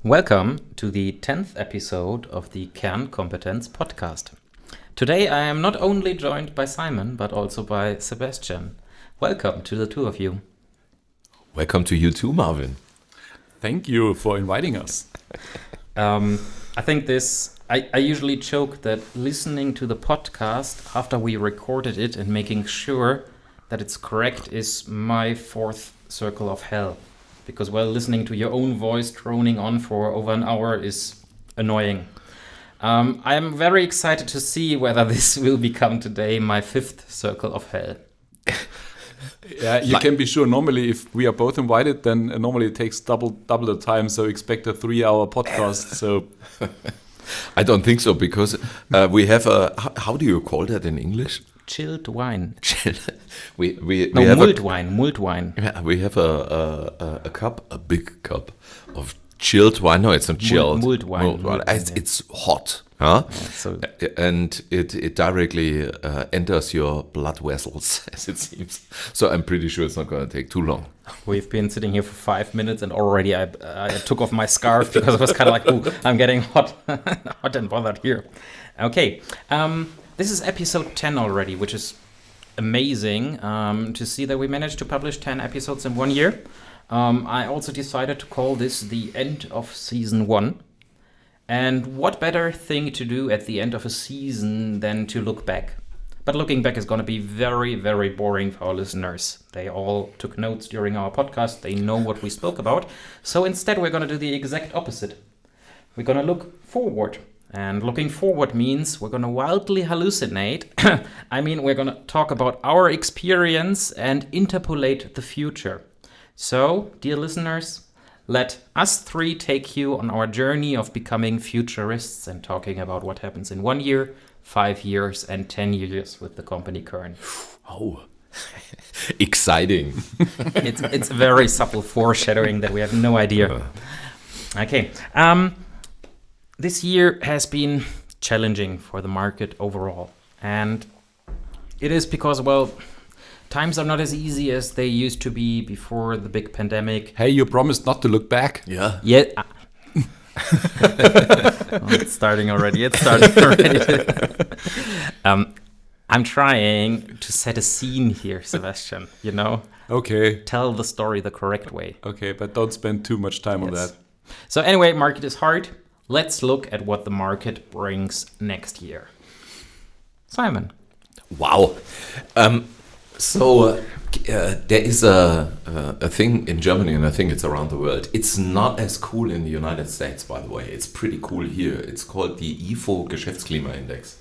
Welcome to the 10th episode of the Kern Competence Podcast. Today I am not only joined by Simon, but also by Sebastian. Welcome to the two of you. Welcome to you too, Marvin. Thank you for inviting us. I think I usually joke that listening to the podcast after we recorded it and making sure that it's correct is my fourth circle of hell. Because, listening to your own voice droning on for over an hour is annoying. I am very excited to see whether this will become today my fifth circle of hell. Yeah, you can be sure. Normally, if we are both invited, then normally it takes double the time. So expect a 3-hour podcast. So I don't think so, because we have how do you call that in English? Chilled wine. Mulled wine. Yeah, we have a big cup of chilled wine. No, it's not chilled. Mulled wine. It's hot, huh? Yeah, and it directly enters your blood vessels, as it seems. So I'm pretty sure it's not going to take too long. We've been sitting here for 5 minutes, and already I took off my scarf because I was kind of like, ooh, I'm getting hot and bothered here. Okay. This is episode 10 already, which is amazing to see that we managed to publish 10 episodes in 1 year. I also decided to call this the end of season 1. And what better thing to do at the end of a season than to look back? But looking back is going to be very, very boring for our listeners. They all took notes during our podcast. They know what we spoke about. So instead, we're going to do the exact opposite. We're going to look forward. And looking forward means we're going to wildly hallucinate. I mean, we're going to talk about our experience and interpolate the future. So, dear listeners, let us three take you on our journey of becoming futurists and talking about what happens in 1 year, 5 years, and 10 years with the company Kern. Oh, exciting. It's very subtle foreshadowing that we have no idea. Okay. This year has been challenging for the market overall. And it is because, times are not as easy as they used to be before the big pandemic. hey, you promised not to look back. Yeah. It's starting already. I'm trying to set a scene here, Sebastian, Okay. Tell the story the correct way. Okay, but don't spend too much time on that. So anyway, market is hard. Let's look at what the market brings next year. Simon. Wow. So there is a thing in Germany, and I think it's around the world. It's not as cool in the United States, by the way. It's pretty cool here. It's called the IFO Geschäftsklimaindex.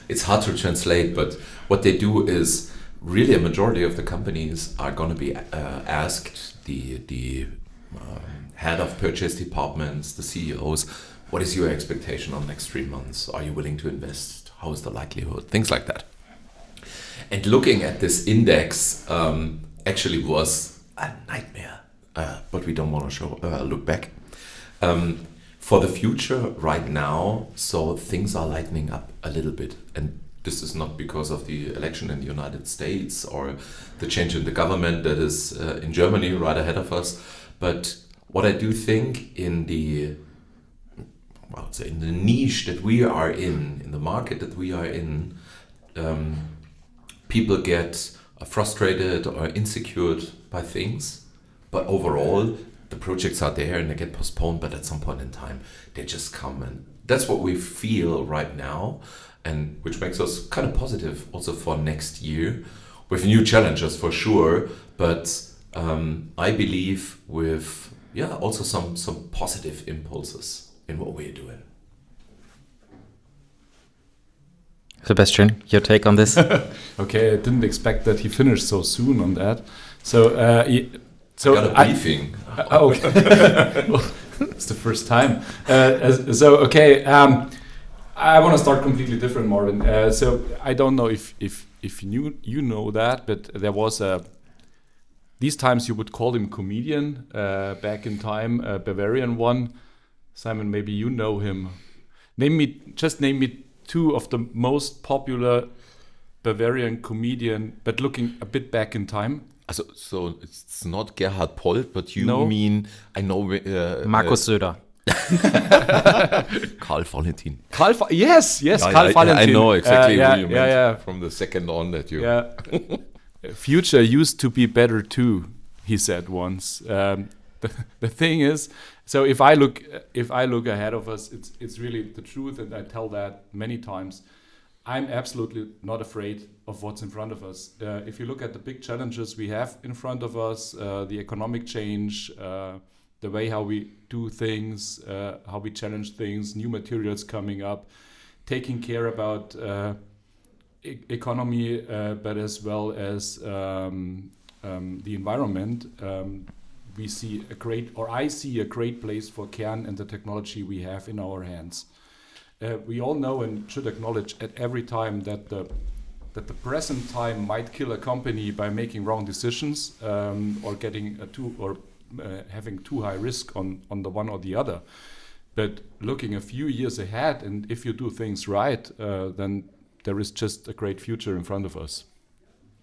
It's hard to translate, but what they do is really a majority of the companies are going to be asked, the head of purchase departments, the CEOs, what is your expectation on the next 3 months? Are you willing to invest? How is the likelihood? Things like that. And looking at this index actually was a nightmare. But we don't want to look back. For the future right now, so things are lightening up a little bit. And this is not because of the election in the United States or the change in the government that is in Germany right ahead of us. But what I do think in the niche that we are in the market that we are in, people get frustrated or insecure by things, but overall the projects are there and they get postponed, but at some point in time they just come, and that's what we feel right now, and which makes us kind of positive also for next year with new challenges for sure, but I believe with also some positive impulses in what we're doing. Sebastian, your take on this? Okay, I didn't expect that he finished so soon on that. So, I got a briefing. Okay. It's the first time. I want to start completely different, Marvin. So I don't know if you know that, but there was these times you would call him comedian back in time, a Bavarian one. Simon, maybe you know him. Name me 2 of the most popular Bavarian comedian, but looking a bit back in time. So it's not Gerhard Polt, but you No. mean, I know... Markus Söder. Karl Valentin. Yes, Karl Valentin. I know exactly who you meant yeah. from the second on that you... Yeah. Future used to be better too, he said once. The thing is, so if I look ahead of us, it's really the truth, and I tell that many times. I'm absolutely not afraid of what's in front of us. If you look at the big challenges we have in front of us, the economic change, the way how we do things, how we challenge things, new materials coming up, taking care about economy, but as well as the environment, I see a great place for Kern and the technology we have in our hands. We all know and should acknowledge at every time that the present time might kill a company by making wrong decisions, or getting having too high risk on the one or the other. But looking a few years ahead, and if you do things right, then there is just a great future in front of us.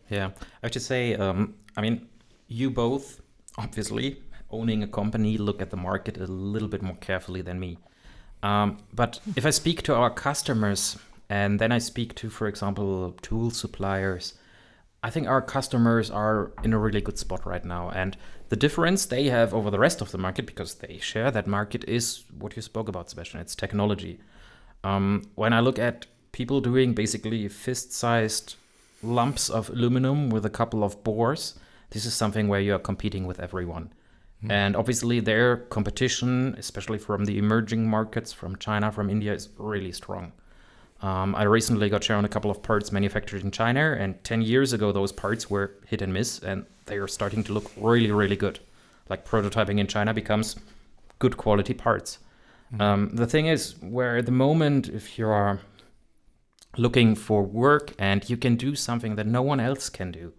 Yeah, I have to say, I mean, you both, obviously, owning a company, look at the market a little bit more carefully than me. But if I speak to our customers, and then I speak to, for example, tool suppliers, I think our customers are in a really good spot right now. And the difference they have over the rest of the market, because they share that market, is what you spoke about, Sebastian. It's technology. When I look at people doing basically fist-sized lumps of aluminum with a couple of bores, this is something where you are competing with everyone. And obviously their competition, especially from the emerging markets, from China, from India, is really strong. I recently got shown a couple of parts manufactured in China, and 10 years ago those parts were hit and miss, and they are starting to look really, really good. Like prototyping in China becomes good quality parts. The thing is, where at the moment, if you are looking for work and you can do something that no one else can do,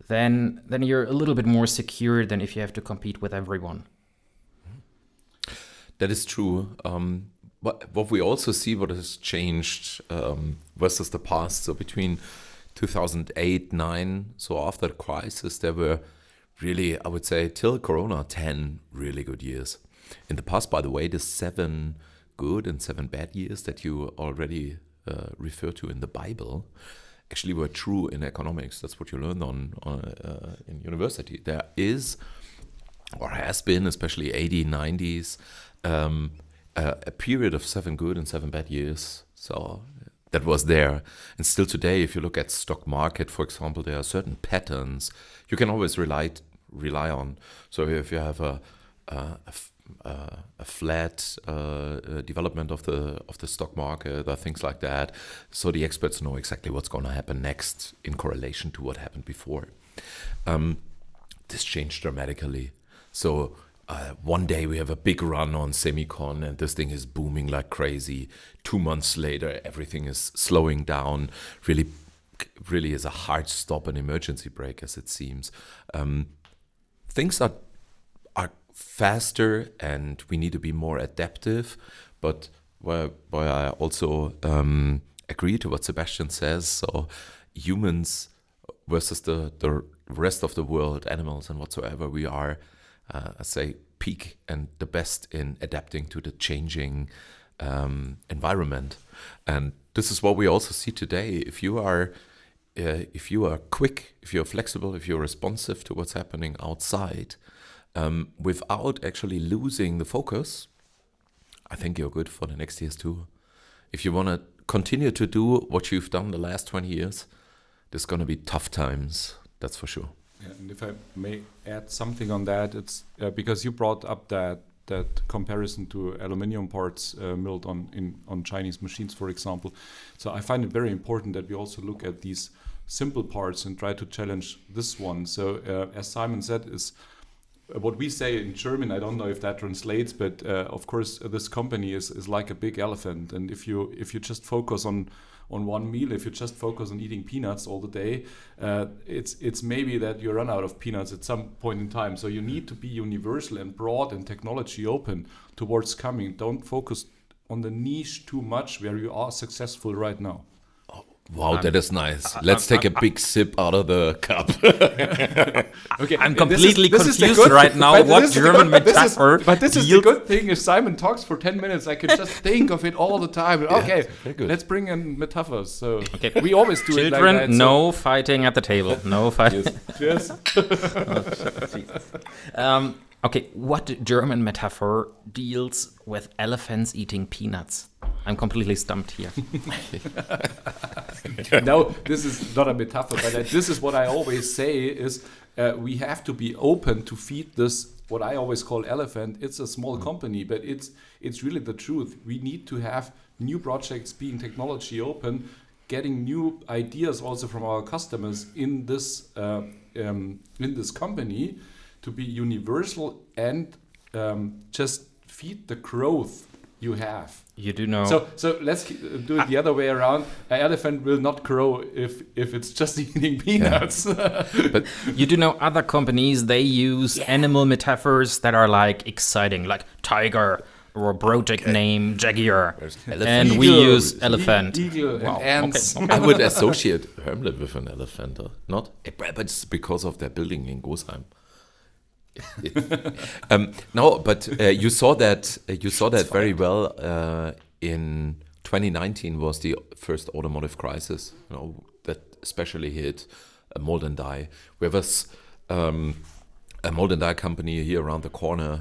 then you're a little bit more secure than if you have to compete with everyone. That is true. But what we also see, what has changed versus the past, so between 2008, 9, so after the crisis, there were really, I would say, till Corona, 10 really good years. In the past, by the way, the 7 good and 7 bad years that you already refer to in the Bible actually were true in economics. That's what you learned in university. There is, or has been, especially 80s, 90s, a period of 7 good and 7 bad years. So that was there. And still today, if you look at stock market, for example, there are certain patterns you can always rely on. So if you have a flat development of the stock market or things like that, so the experts know exactly what's going to happen next in correlation to what happened before. This changed dramatically. So one day we have a big run on semicon and this thing is booming like crazy. 2 months later, everything is slowing down. Really is a hard stop, an emergency brake, as it seems. Things are faster and we need to be more adaptive, but where I also agree to what Sebastian says. So humans versus the rest of the world, animals and whatsoever, we are, I say, peak and the best in adapting to the changing environment. And this is what we also see today. If you are quick, if you're flexible, if you're responsive to what's happening outside, without actually losing the focus, I think you're good for the next years too. If you want to continue to do what you've done the last 20 years, there's going to be tough times, that's for sure. Yeah, and if I may add something on that, it's because you brought up that comparison to aluminium parts milled on Chinese machines, for example. So I find it very important that we also look at these simple parts and try to challenge this one. So as Simon said, is what we say in German, I don't know if that translates, but of course this company is like a big elephant, and if you just focus on one meal, if you just focus on eating peanuts all the day, it's maybe that you run out of peanuts at some point in time. So you need to be universal and broad and technology open towards coming. Don't focus on the niche too much where you are successful right now. Wow, that is nice. Let's take a big sip out of the cup. Okay, I'm completely this is the confused good- right now but what this is the German good- this is- metaphor But this is the deals- good thing. If Simon talks for 10 minutes, I can just think of it all the time. Okay, very good. let's bring in metaphors. So Okay. we always do it like Children, that. no fighting at the table. No fighting. Cheers. Okay, what German metaphor deals with elephants eating peanuts? I'm completely stumped here. No, this is not a metaphor, but this is what I always say is we have to be open to feed this, what I always call elephant. It's a small company, but it's really the truth. We need to have new projects being technology open, getting new ideas also from our customers in this company to be universal and just feed the growth you have. You do know. So let's do it the other way around. An elephant will not grow if it's just eating peanuts. But You do know other companies, they use animal metaphors that are like exciting, like tiger or project name Jaguar. And we Eagle. use elephant. Eagle Wow, and ants. okay. I would associate Hermle with an elephant, not? But it's because of their building in Gosheim. No, but you saw that very well in 2019 was the first automotive crisis, that especially hit a mold and die. We have a mold and die company here around the corner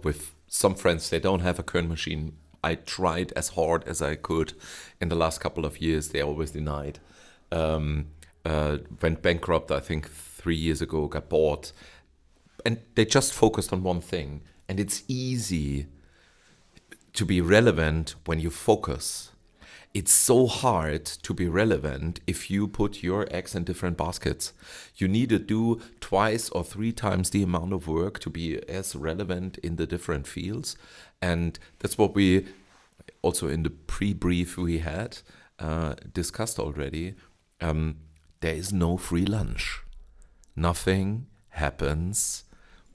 with some friends. They don't have a Kern machine. I tried as hard as I could in the last couple of years. They always denied. Went bankrupt, I think 3 years ago, got bought. And they just focused on one thing. And it's easy to be relevant when you focus. It's so hard to be relevant if you put your eggs in different baskets. You need to do 2 or 3 times the amount of work to be as relevant in the different fields. And that's what we also in the pre-brief we had discussed already. There is no free lunch. Nothing happens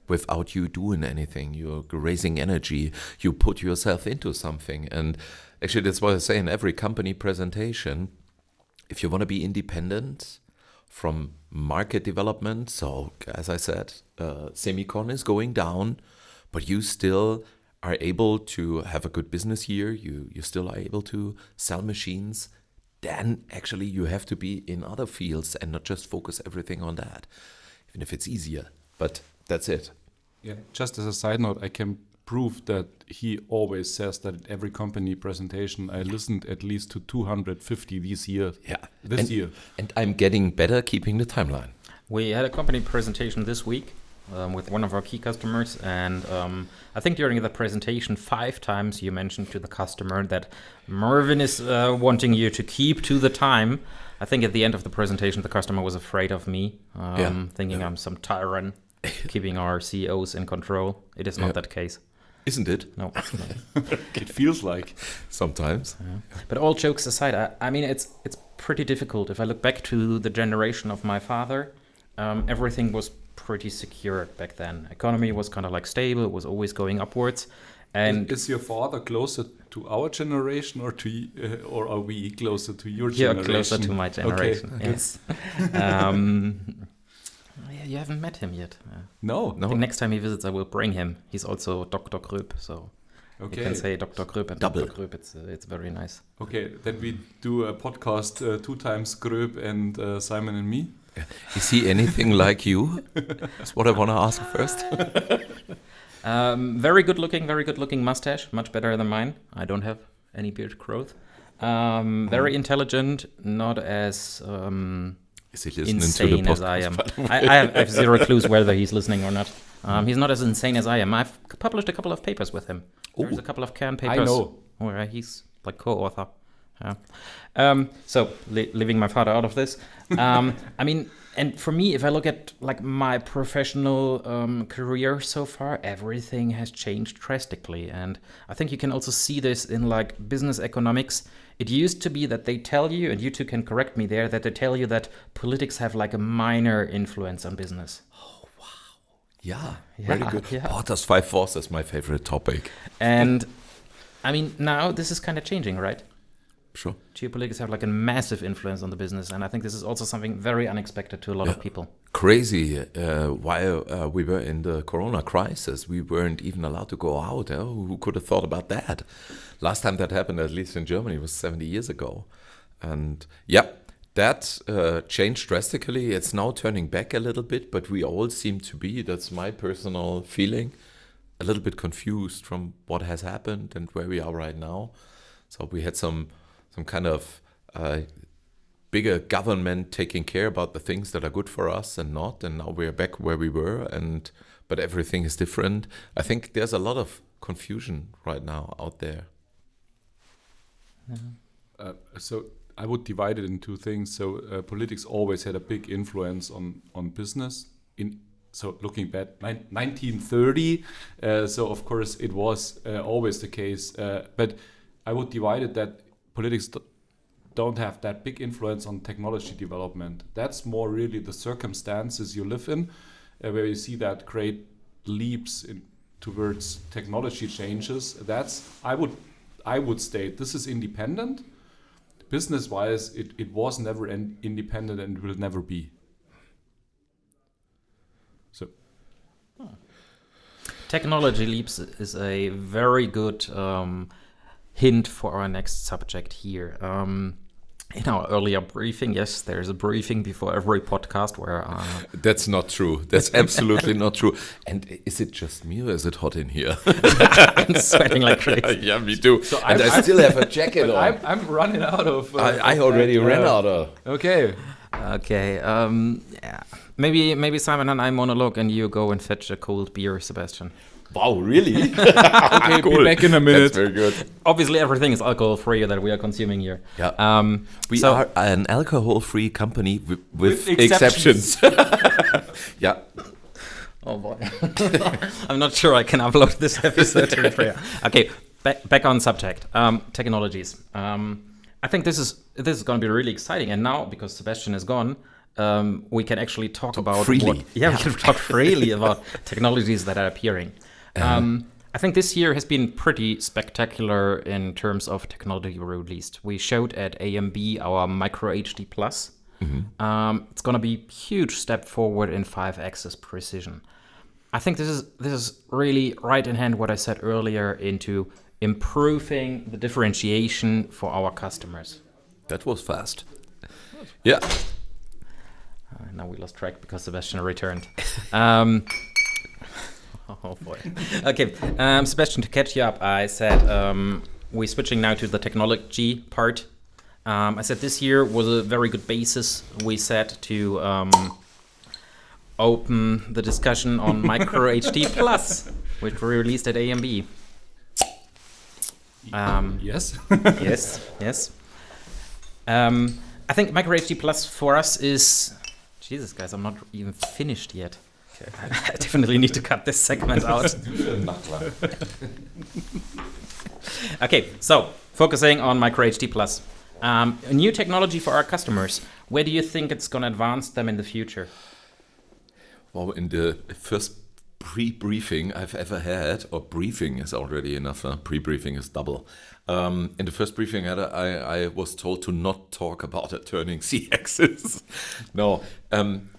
without you doing anything. You're raising energy. You put yourself into something. And actually, that's what I say in every company presentation. If you want to be independent from market development, so as I said, semicon is going down, but you still are able to have a good business year. You still are able to sell machines. Then actually you have to be in other fields and not just focus everything on that, even if it's easier. But that's it. Yeah. Just as a side note, I can prove that he always says that at every company presentation I listened at least to 250 this year. This year. And I'm getting better keeping the timeline. We had a company presentation this week with one of our key customers, and I think during the presentation 5 times you mentioned to the customer that Marvin is wanting you to keep to the time. I think at the end of the presentation the customer was afraid of me, thinking I'm some tyrant keeping our CEOs in control. It is not that case. Isn't it? No. It feels like. Sometimes. But all jokes aside, I mean, it's pretty difficult. If I look back to the generation of my father, everything was pretty secure back then. Economy was kind of like stable. It was always going upwards. And is your father closer to our generation or are we closer to your you're generation? closer to my generation. Okay. Yes. Yeah, you haven't met him yet. No. I think next time he visits, I will bring him. He's also Dr. Gröb, so you can say Dr. Gröb and Double. Dr. Gröb. It's very nice. Okay, then we do a podcast 2 times Gröb and Simon and me. Is he anything like you? That's what I want to ask first. Very good looking mustache, much better than mine. I don't have any beard growth. Very intelligent, not as Is he listening insane to the as I podcast, am. by the way? I have 0 clues whether he's listening or not. He's not as insane as I am. I've published a couple of papers with him. There's a couple of Kern papers. I know. Where he's like co-author. So leaving my father out of this. I mean, and for me, if I look at like my professional career so far, everything has changed drastically. And I think you can also see this in like business economics. It used to be that they tell you, and you two can correct me there, that they tell you that politics have like a minor influence on business. Yeah, very good. Yeah. Porter's 5 Forces is my favorite topic. And I mean, now this is kind of changing, right? Sure. Geopolitics have like a massive influence on the business, and I think this is also something very unexpected to a lot of people. Crazy. While we were in the Corona crisis, we weren't even allowed to go out. Who could have thought about that? Last time that happened, at least in Germany, was 70 years ago. And that changed drastically. It's now turning back a little bit, but we all seem to be, that's my personal feeling, a little bit confused from what has happened and where we are right now. So we had some kind of bigger government taking care about the things that are good for us and not, and now we're back where we were, but everything is different. I think there's a lot of confusion right now out there. So I would divide it in two things. So politics always had a big influence on business. So looking back, 1930, so of course it was always the case, but I would divide it that politics don't have that big influence on technology development. That's more really the circumstances you live in, where you see that great leaps towards technology changes. That's I would state this is independent. Business-wise, it was never independent and will never be. So, technology leaps is a very good hint for our next subject here. In our earlier briefing, yes, there's a briefing before every podcast where... That's not true. That's absolutely not true. And is it just me or is it hot in here? I'm sweating like crazy. Yeah, me too. So and I still have a jacket on. I'm running out of... I already ran out of... Okay. Yeah. Maybe Simon and I monologue and you go and fetch a cold beer, Sebastian. Wow, really? Okay, cool. Be back in a minute. That's very good. Obviously, everything is alcohol-free that we are consuming here. Yeah. We are an alcohol-free company with exceptions. Yeah. Oh boy. I'm not sure I can upload this episode to the Okay, back on subject. Technologies. I think this is going to be really exciting. And now, because Sebastian is gone, we can actually talk about freely. We can talk freely about technologies that are appearing. I think this year has been pretty spectacular in terms of technology released. We showed at AMB our Micro HD Plus. Mm-hmm. It's going to be a huge step forward in 5-axis precision. I think this is really right in hand what I said earlier into improving the differentiation for our customers. That was fast. Yeah. Now we lost track because Sebastian returned. Oh boy. Okay, Sebastian, to catch you up, I said we're switching now to the technology part. I said this year was a very good basis. We said to open the discussion on Micro HD Plus, which we released at AMB. Yes. Yes. I think Micro HD Plus for us is... Jesus, guys, I'm not even finished yet. Okay. I definitely need to cut this segment out. Okay, so focusing on Micro HD Plus. A new technology for our customers. Where do you think it's going to advance them in the future? Well, in the first pre-briefing I've ever had, or briefing is already enough, pre-briefing is double. In the first briefing I was told to not talk about a turning Z-axis. No,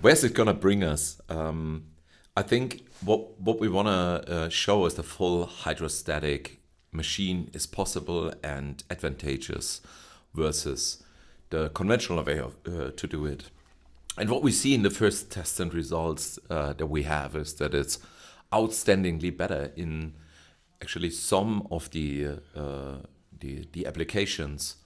where's it gonna bring us? I think what we wanna show is the full hydrostatic machine is possible and advantageous versus the conventional way to do it. And what we see in the first tests and results that we have is that it's outstandingly better in actually some of the applications.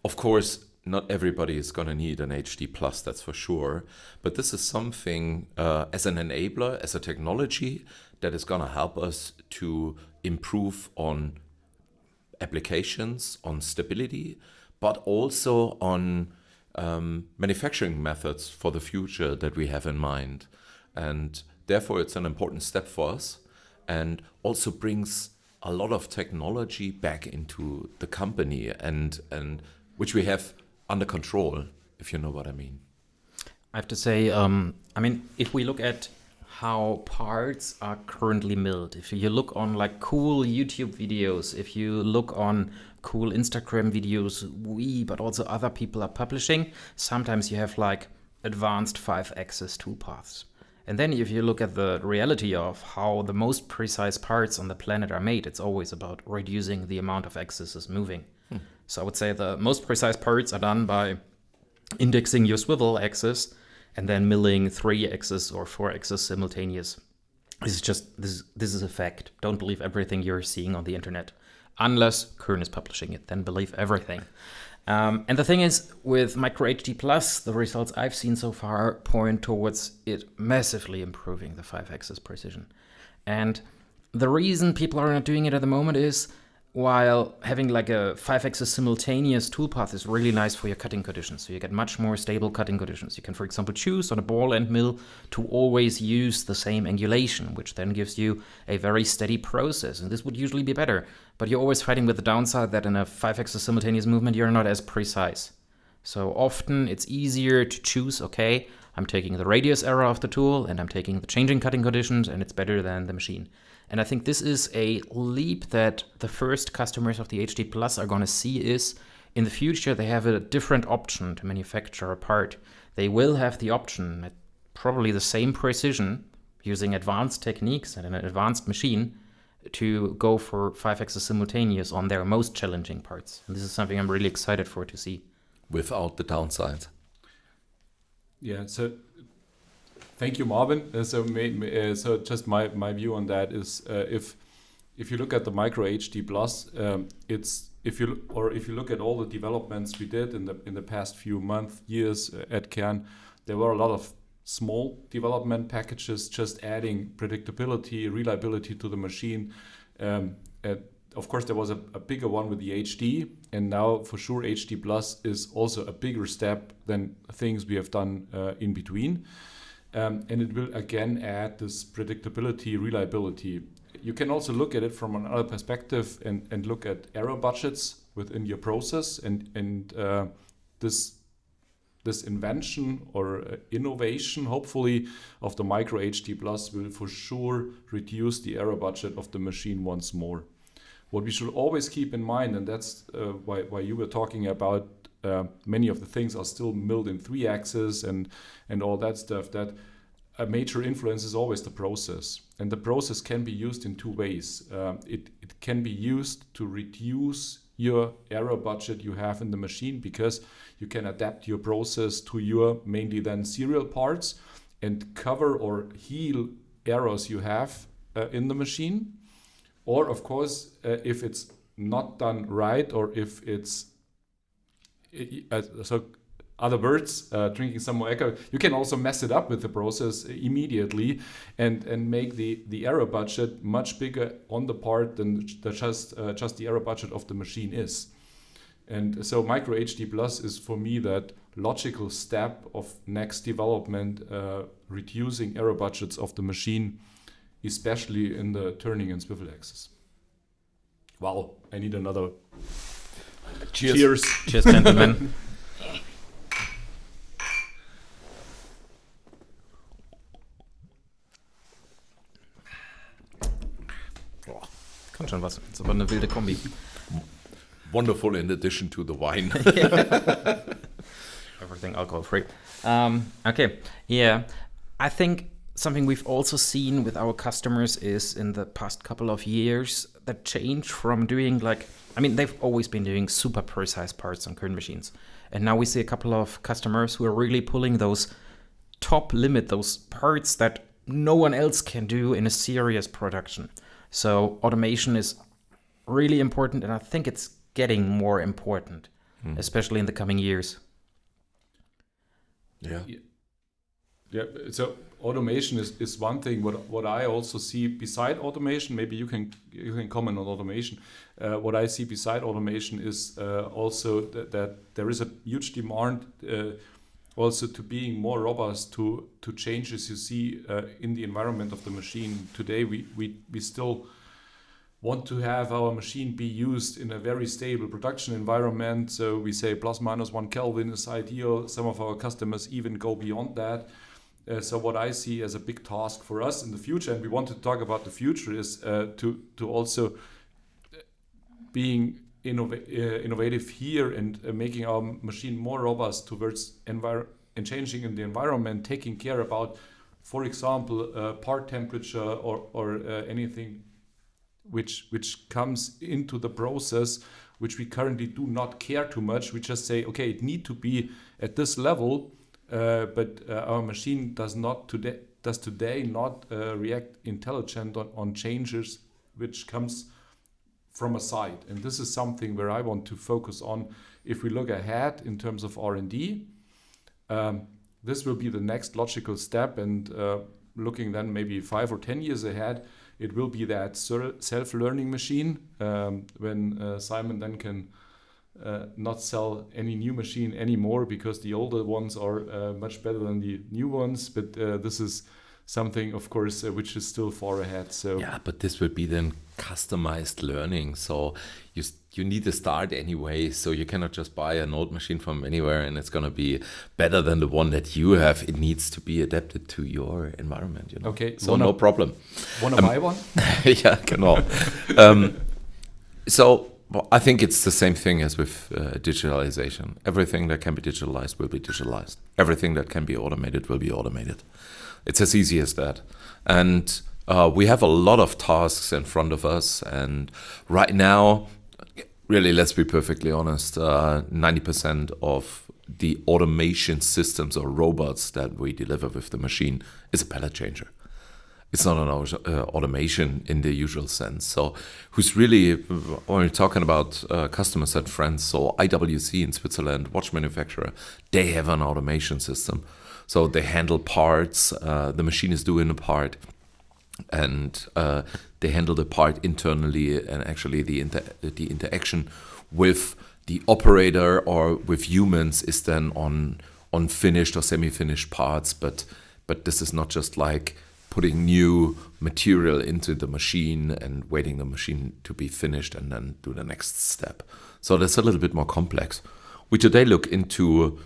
Of course, not everybody is going to need an HD Plus, that's for sure. But this is something as an enabler, as a technology that is going to help us to improve on applications, on stability, but also on manufacturing methods for the future that we have in mind. And therefore, it's an important step for us and also brings a lot of technology back into the company and which we have under control, if you know what I mean. I have to say, if we look at how parts are currently milled. If you look on like cool YouTube videos, if you look on cool Instagram videos but also other people are publishing, sometimes you have like advanced 5-axis toolpaths. And then if you look at the reality of how the most precise parts on the planet are made, it's always about reducing the amount of axes moving. So I would say the most precise parts are done by indexing your swivel axis and then milling 3-axis or 4-axis simultaneous. This is a fact. Don't believe everything you're seeing on the internet. Unless Kern is publishing it, then believe everything. And the thing is, with Micro HD Plus, the results I've seen so far point towards it massively improving the 5-axis precision. And the reason people are not doing it at the moment is, while having like a 5-axis simultaneous toolpath is really nice for your cutting conditions, so you get much more stable cutting conditions. You can, for example, choose on a ball end mill to always use the same angulation, which then gives you a very steady process, and this would usually be better. But you're always fighting with the downside that in a 5-axis simultaneous movement, you're not as precise. So often it's easier to choose, okay, I'm taking the radius error of the tool and I'm taking the changing cutting conditions, and it's better than the machine. And I think this is a leap that the first customers of the HD Plus are going to see is, in the future, they have a different option to manufacture a part. They will have the option at probably the same precision, using advanced techniques and an advanced machine, to go for 5-axis simultaneous on their most challenging parts. And this is something I'm really excited for to see. Without the downside. Yeah, so thank you, Marvin. So just my view on that is, if you look at the Micro HD Plus, if you look at all the developments we did in the past few years at Kern, there were a lot of small development packages just adding predictability, reliability to the machine. Of course, there was a bigger one with the HD, and now for sure HD Plus is also a bigger step than things we have done in between. And it will again add this predictability, reliability. You can also look at it from another perspective and look at error budgets within your process, and this invention or innovation, hopefully, of the Micro HD Plus will for sure reduce the error budget of the machine once more. What we should always keep in mind, and that's why you were talking about many of the things are still milled in 3-axis and all that stuff, that a major influence is always the process. And the process can be used in two ways. It can be used to reduce your error budget you have in the machine, because you can adapt your process to your mainly then serial parts and cover or heal errors you have in the machine. Or of course, if it's not done right, or if it's so other words, drinking some more echo, you can also mess it up with the process immediately and make the error budget much bigger on the part than just the error budget of the machine is. And so Micro HD Plus is for me that logical step of next development, reducing error budgets of the machine, especially in the turning and swivel axis. Wow, I need another. Cheers. Cheers, gentlemen. Kann schon was. Das ist aber eine wilde Kombi. Wonderful in addition to the wine. Everything alcohol free. Okay, yeah. I think something we've also seen with our customers is in the past couple of years that change from doing they've always been doing super precise parts on Kern machines. And now we see a couple of customers who are really pulling those top limit, those parts that no one else can do in a serious production. So automation is really important, and I think it's getting more important, especially in the coming years. Yeah. Yeah, so automation is one thing. What I also see beside automation, maybe you can comment on automation. What I see beside automation is also that there is a huge demand also to being more robust to changes you see in the environment of the machine. Today we still want to have our machine be used in a very stable production environment. So we say plus minus 1 Kelvin is ideal. Some of our customers even go beyond that. So what I see as a big task for us in the future, and we want to talk about the future, is to also being innovative here and making our machine more robust towards and changing in the environment, taking care about, for example, part temperature or anything which comes into the process, which we currently do not care too much. We just say, okay, it need to be at this level, but our machine does today not react intelligent on changes which comes from a side. And this is something where I want to focus on. If we look ahead in terms of R&D, this will be the next logical step, and looking then maybe 5 or 10 years ahead, it will be that self-learning machine when Simon then can not sell any new machine anymore because the older ones are much better than the new ones. But this is something, of course, which is still far ahead. So yeah, but this will be then customized learning. So you need to start anyway. So you cannot just buy an old machine from anywhere and it's going to be better than the one that you have. It needs to be adapted to your environment. You know? Okay. So no problem. Want to buy one? Yeah, genau. So I think it's the same thing as with digitalization. Everything that can be digitalized will be digitalized. Everything that can be automated will be automated. It's as easy as that. And we have a lot of tasks in front of us. And right now, really, let's be perfectly honest, 90% of the automation systems or robots that we deliver with the machine is a pallet changer. It's not an automation in the usual sense. So who's really, when we're talking about customers and friends, so IWC in Switzerland, watch manufacturer, they have an automation system. So they handle parts, the machine is doing a part, and they handle the part internally, and actually the interaction with the operator or with humans is then on finished or semi-finished parts. But this is not just like putting new material into the machine and waiting the machine to be finished and then do the next step. So that's a little bit more complex. We today look into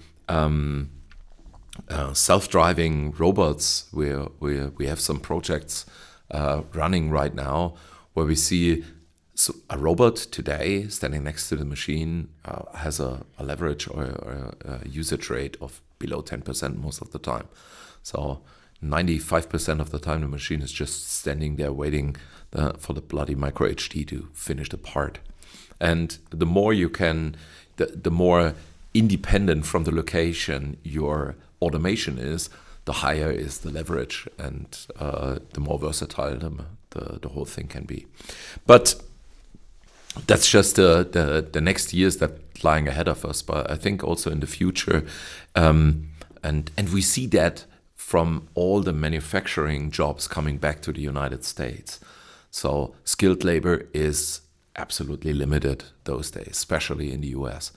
self-driving robots. We have some projects running right now where we see a robot today standing next to the machine has a leverage or a usage rate of below 10% most of the time. So 95% of the time the machine is just standing there waiting for the bloody micro HD to finish the part. And the more you can, the more independent from the location your automation is, the higher is the leverage and the more versatile the whole thing can be. But that's just the next years that lying ahead of us. But I think also in the future, and we see that from all the manufacturing jobs coming back to the United States. So skilled labor is absolutely limited those days, especially in the US.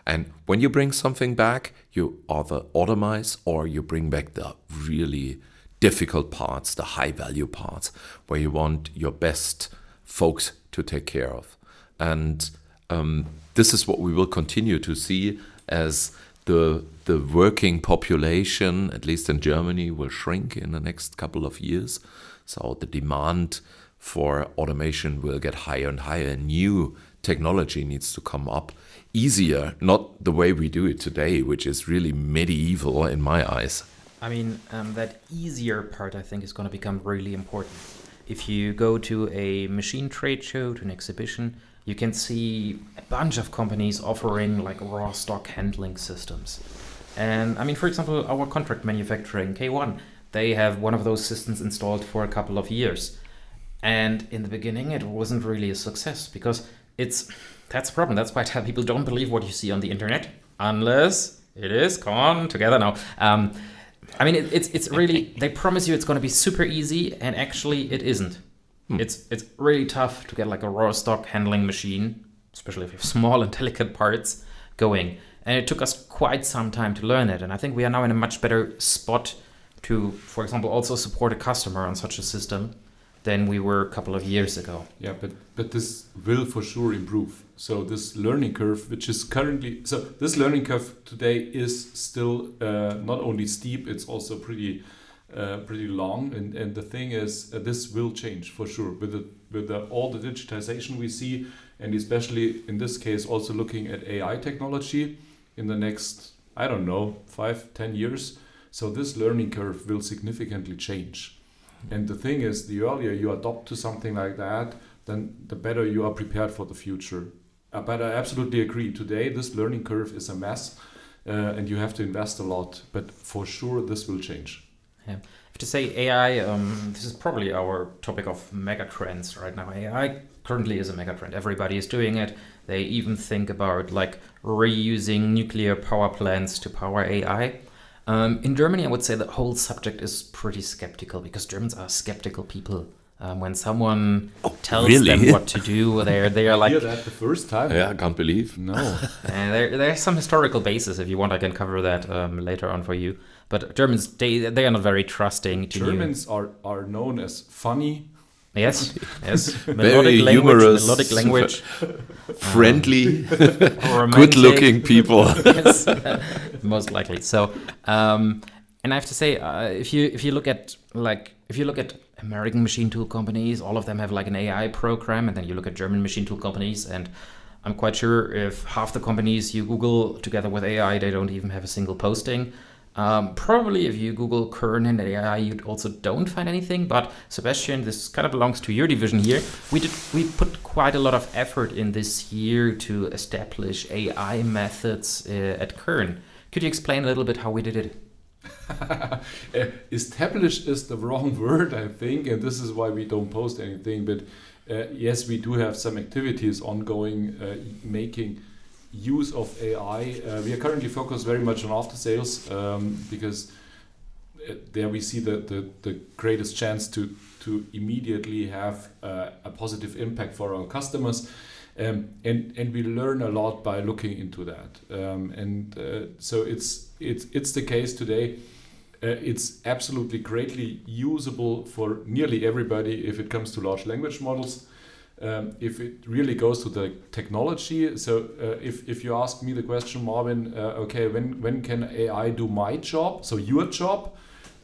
And when you bring something back, you either automize or you bring back the really difficult parts, the high value parts, where you want your best folks to take care of. And this is what we will continue to see as the working population, at least in Germany, will shrink in the next couple of years. So the demand for automation will get higher and higher. New technology needs to come up easier, not the way we do it today, which is really medieval in my eyes. I mean, that easier part, I think, is going to become really important. If you go to a machine trade show, to an exhibition, you can see a bunch of companies offering like raw stock handling systems. And I mean, for example, our contract manufacturing, K1, they have one of those systems installed for a couple of years. And in the beginning, it wasn't really a success because that's the problem. That's why I tell people don't believe what you see on the internet unless it is, come on, together now. I mean, it's really, they promise you it's going to be super easy, and actually it isn't. It's really tough to get like a raw stock handling machine, especially if you have small and delicate parts, going. And it took us quite some time to learn it. And I think we are now in a much better spot to, for example, also support a customer on such a system than we were a couple of years ago. Yeah, but this will for sure improve. So this learning curve, which is currently, this learning curve today is still not only steep, it's also pretty pretty long. And the thing is, this will change for sure with all the digitization we see, and especially in this case also looking at AI technology in the next, I don't know, 5-10 years. So this learning curve will significantly change. And the thing is, the earlier you adopt to something like that, then the better you are prepared for the future. But I absolutely agree. Today, this learning curve is a mess, and you have to invest a lot. But for sure, this will change. Yeah. I have to say AI, this is probably our topic of megatrends right now. AI currently is a megatrend. Everybody is doing it. They even think about like reusing nuclear power plants to power AI. In Germany, I would say the whole subject is pretty skeptical because Germans are skeptical people. When someone tells them what to do, they are like... I hear that the first time. Yeah, I can't believe. No. There's some historical basis. If you want, I can cover that later on for you. But Germans, they are not very trusting to Germans are known as funny. Yes. Very humorous, melodic language. Friendly, good-looking people. Yes, most likely. So, and I have to say, if you look at American machine tool companies, all of them have like an AI program, and then you look at German machine tool companies, and I'm quite sure if half the companies you Google together with AI, they don't even have a single posting. Probably if you Google Kern and AI, you also don't find anything. But Sebastian, this kind of belongs to your division here. We put quite a lot of effort in this year to establish AI methods at Kern. Could you explain a little bit how we did it? Establish is the wrong word, I think, and this is why we don't post anything. But yes, we do have some activities ongoing, making use of AI. We are currently focused very much on after sales because there we see the greatest chance to immediately have a positive impact for our customers. And we learn a lot by looking into that. So it's the case today. It's absolutely greatly usable for nearly everybody if it comes to large language models. If it really goes to the technology, so if you ask me the question, Marvin, okay, when can AI do my job, so your job,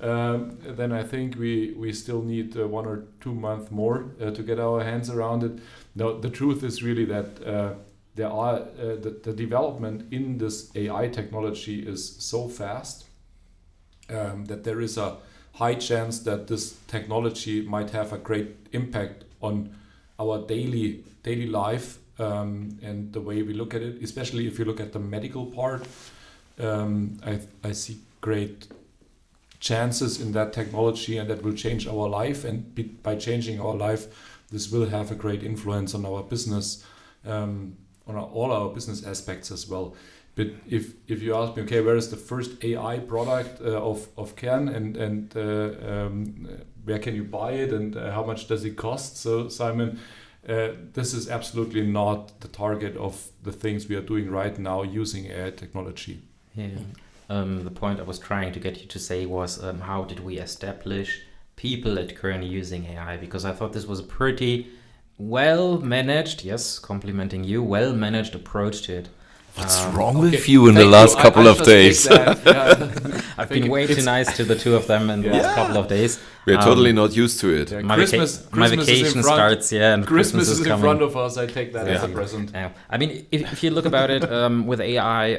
then I think we still need 1 or 2 months more to get our hands around it. No, the truth is really that there are the development in this AI technology is so fast that there is a high chance that this technology might have a great impact on our daily life and the way we look at it, especially if you look at the medical part. I see great chances in that technology, and that will change our life. And by changing our life, this will have a great influence on our business, on all our business aspects as well. But if you ask me, okay, where is the first AI product of Kern, and where can you buy it, and how much does it cost? So Simon, this is absolutely not the target of the things we are doing right now using AI technology. Yeah. The point I was trying to get you to say was how did we establish people at Kern using AI? Because I thought this was a pretty well-managed, yes, complimenting you, well-managed approach to it. What's wrong with you in the last couple of days? I've been way too nice to the two of them in the last couple of days. We're totally not used to it. Yeah, my vacation starts, and Christmas is in coming. front of us. I take that as a present. Yeah. I mean, if you look about it with AI,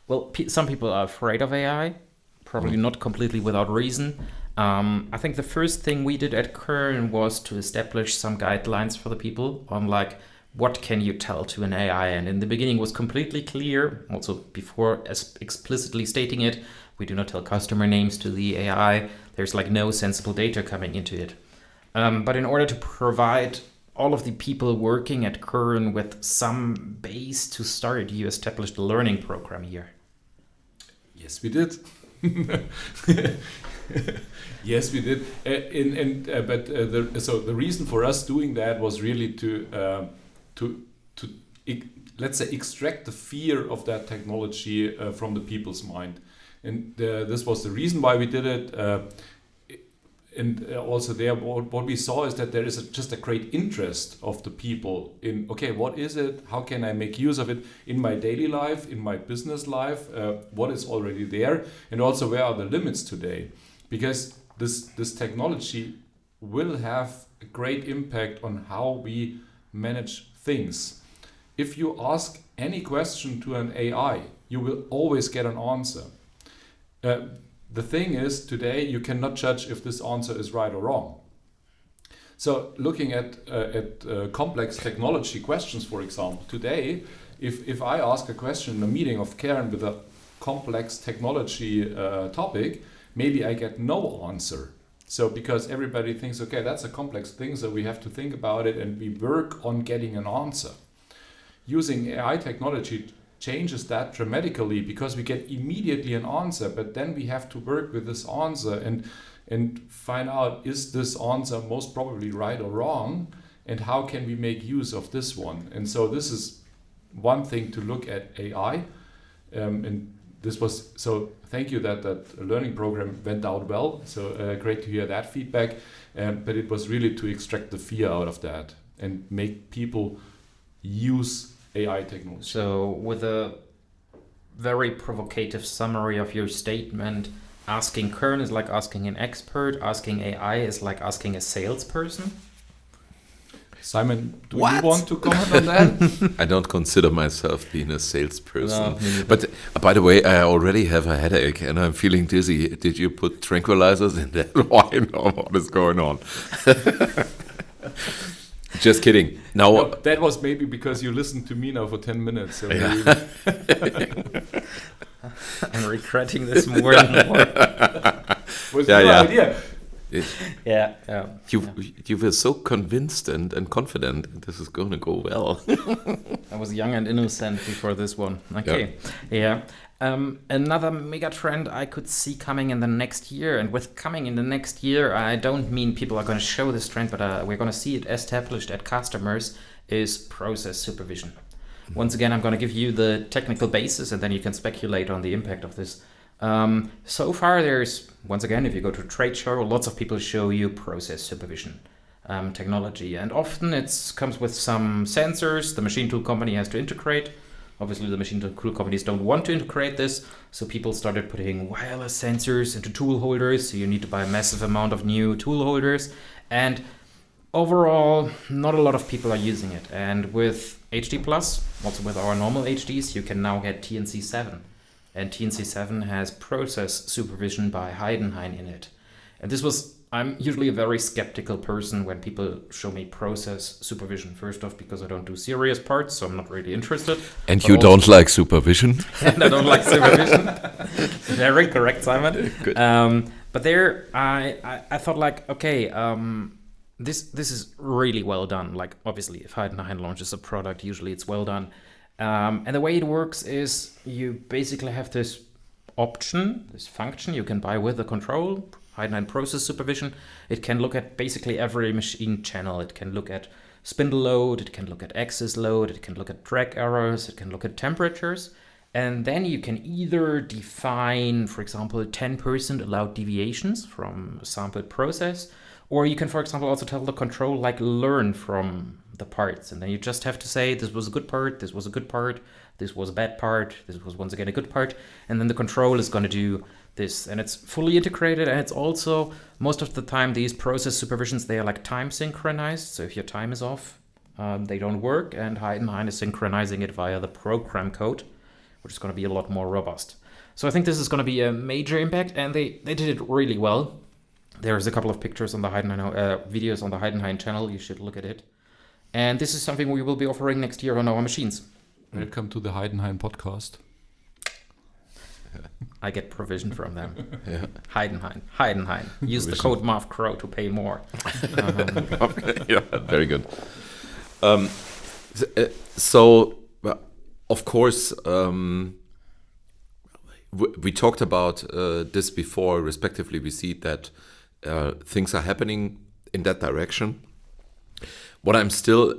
well, some people are afraid of AI, probably not completely without reason. I think the first thing we did at Kern was to establish some guidelines for the people on like, what can you tell to an AI? And in the beginning was completely clear, also before explicitly stating it, we do not tell customer names to the AI. There's like no sensible data coming into it. But in order to provide all of the people working at Kern with some base to start, you established a learning program here. Yes, we did. Yes, we did. So the reason for us doing that was really to let's say extract the fear of that technology from the people's mind, and this was the reason why we did it. And also there, what we saw is that there is just a great interest of the people in, okay, what is it? How can I make use of it in my daily life, in my business life? What is already there? And also, where are the limits today? because this technology will have a great impact on how we manage things. If you ask any question to an AI, you will always get an answer. The thing is, today you cannot judge if this answer is right or wrong. So looking at complex technology questions, for example, today, if I ask a question in a meeting of Kern with a complex technology topic, maybe I get no answer. So because everybody thinks, okay, that's a complex thing, so we have to think about it and we work on getting an answer. Using AI technology changes that dramatically because we get immediately an answer, but then we have to work with this answer and find out, is this answer most probably right or wrong, and how can we make use of this one? And so this is one thing to look at AI. And this was, so thank you that learning program went out well. So great to hear that feedback. But it was really to extract the fear out of that and make people use AI technology. So with a very provocative summary of your statement, asking Kern is like asking an expert, asking AI is like asking a salesperson. Simon, do you want to comment on that? I don't consider myself being a salesperson. No, but by the way, I already have a headache and I'm feeling dizzy. Did you put tranquilizers in that wine or what is going on? Just kidding. Now, no, that was maybe because you listened to me now for 10 minutes. So yeah. I'm regretting this more and more. Was your idea. Yeah. You were so convinced and confident this is going to go well. I was young and innocent before this one. Okay. Yeah. Another mega trend I could see coming in the next year, and with coming in the next year, I don't mean people are going to show this trend, but we're going to see it established at customers, is process supervision. Once again, I'm going to give you the technical basis and then you can speculate on the impact of this. So far, there's, once again, if you go to a trade show, lots of people show you process supervision technology. And often it comes with some sensors the machine tool company has to integrate. Obviously, the machine tool companies don't want to integrate this. So people started putting wireless sensors into tool holders. So you need to buy a massive amount of new tool holders. And overall, not a lot of people are using it. And with HD+, also with our normal HDs, you can now get TNC7. And TNC7 has process supervision by Heidenhain in it. And this was, I'm usually a very skeptical person when people show me process supervision. First off, because I don't do serious parts, so I'm not really interested. And but you don't like supervision? And I don't like supervision. Very correct, Simon. Good. But there, I thought like, okay, this is really well done. Like, obviously, if Heidenhain launches a product, usually it's well done. And the way it works is you basically have this option, this function you can buy with the control, Heidenhain process supervision. It can look at basically every machine channel. It can look at spindle load, it can look at axis load, it can look at drag errors, it can look at temperatures. And then you can either define, for example, 10% allowed deviations from a sampled process, or you can, for example, also tell the control, like, learn from the parts. And then you just have to say, this was a good part, this was a good part, this was a bad part, this was once again a good part. And then the control is going to do this. And it's fully integrated. And it's also, most of the time, these process supervisions, they are like time synchronized. So if your time is off, they don't work. And Heidenhain is synchronizing it via the program code, which is going to be a lot more robust. So I think this is going to be a major impact. And they did it really well. There's a couple of pictures on the Heidenhain, videos on the Heidenhain channel. You should look at it. And this is something we will be offering next year on our machines. Welcome to the Heidenhain podcast. I get provision from them. Yeah. Heidenhain. Use the code MARVCROW to pay more. Yeah, very good. So, of course, we talked about this before. Respectively, we see that things are happening in that direction. What I'm still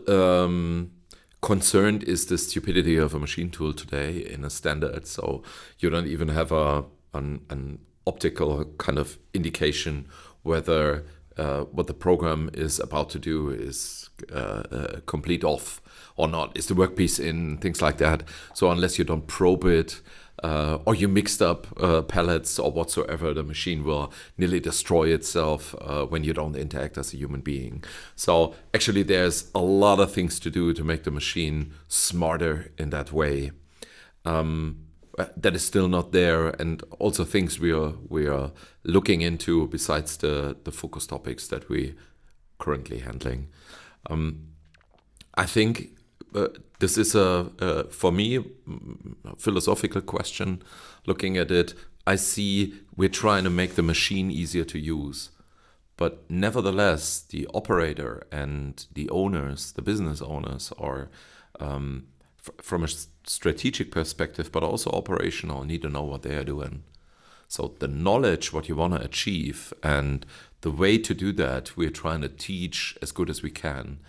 concerned is the stupidity of a machine tool today in a standard. So you don't even have an optical kind of indication whether what the program is about to do is complete off or not. Is the workpiece in, things like that. So unless you don't probe it, or you mixed up pellets or whatsoever, the machine will nearly destroy itself when you don't interact as a human being. So actually there's a lot of things to do to make the machine smarter in that way. That is still not there, and also things we are looking into besides the focus topics that we currently handling. I think this is for me, a philosophical question. Looking at it, I see we're trying to make the machine easier to use, but nevertheless, the operator and the owners, the business owners, are from a strategic perspective, but also operational, need to know what they are doing. So the knowledge, what you want to achieve, and the way to do that, we're trying to teach as good as we can.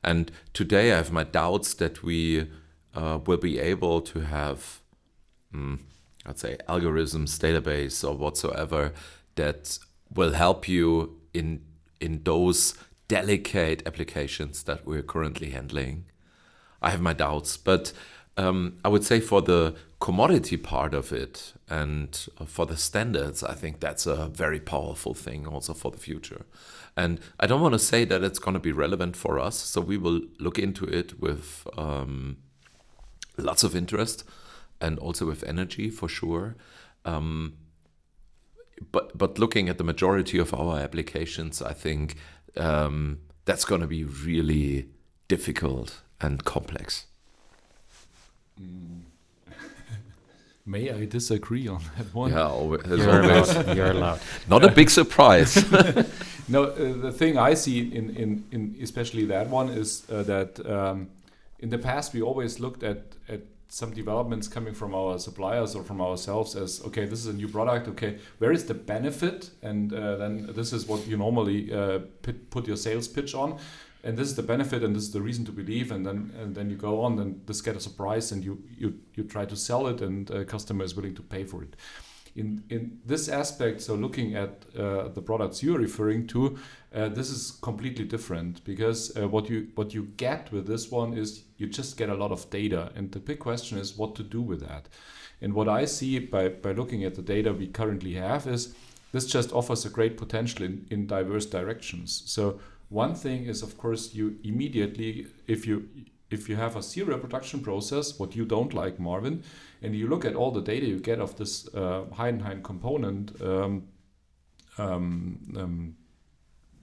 And today I have my doubts that we will be able to have, let's say, algorithms, database, or whatsoever that will help you in those delicate applications that we're currently handling. I have my doubts, but I would say for the commodity part of it and for the standards, I think that's a very powerful thing also for the future. And I don't want to say that it's going to be relevant for us, so we will look into it with lots of interest and also with energy for sure. But looking at the majority of our applications, I think that's going to be really difficult and complex. May I disagree on that one? Yeah, as You're always. allowed. You're allowed. Not a big surprise. No, the thing I see in especially that one is that in the past we always looked at some developments coming from our suppliers or from ourselves as, okay, this is a new product, okay, where is the benefit? And then this is what you normally put your sales pitch on. And this is the benefit, and this is the reason to believe, and then you go on, and this gets a price, and you try to sell it, and a customer is willing to pay for it. In this aspect, so looking at the products you're referring to, this is completely different, because what you get with this one is you just get a lot of data, and the big question is what to do with that. And what I see by looking at the data we currently have is this just offers a great potential in diverse directions. So one thing is, of course, you immediately, if you have a serial production process, what you don't like, Marvin, and you look at all the data you get of this Heidenhain component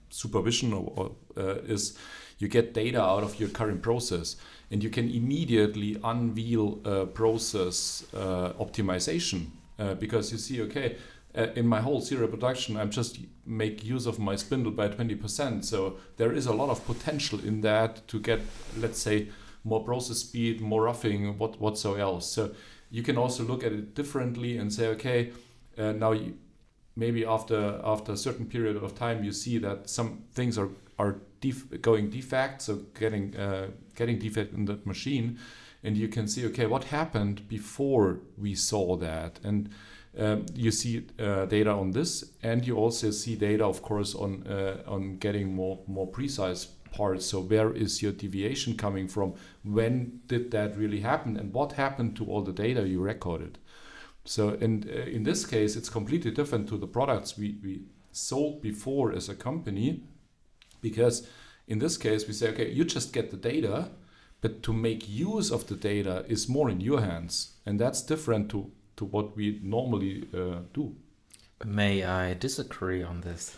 supervision, or is you get data out of your current process, and you can immediately unveil process optimization because you see, okay, in my whole serial production, I'm just make use of my spindle by 20%. So there is a lot of potential in that to get, let's say, more process speed, more roughing, whatsoever else. So you can also look at it differently and say, okay, now maybe after a certain period of time, you see that some things are going defect, so getting defect in that machine, and you can see, okay, what happened before we saw that, and you see data on this, and you also see data, of course, on getting more precise parts. So where is your deviation coming from? When did that really happen? And what happened to all the data you recorded? So in this case, it's completely different to the products we sold before as a company, because in this case, we say, okay, you just get the data, but to make use of the data is more in your hands. And that's different to what we normally do. May I disagree on this?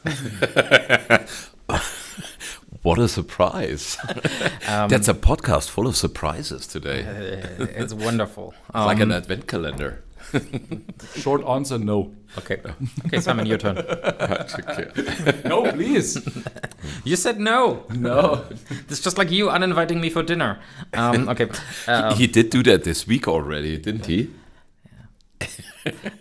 What a surprise. That's a podcast full of surprises today. It's wonderful. Like an advent calendar. Short answer, no. Okay, Simon, your turn. No, please. You said no. No. It's just like you uninviting me for dinner. Okay. He did do that this week already, didn't he?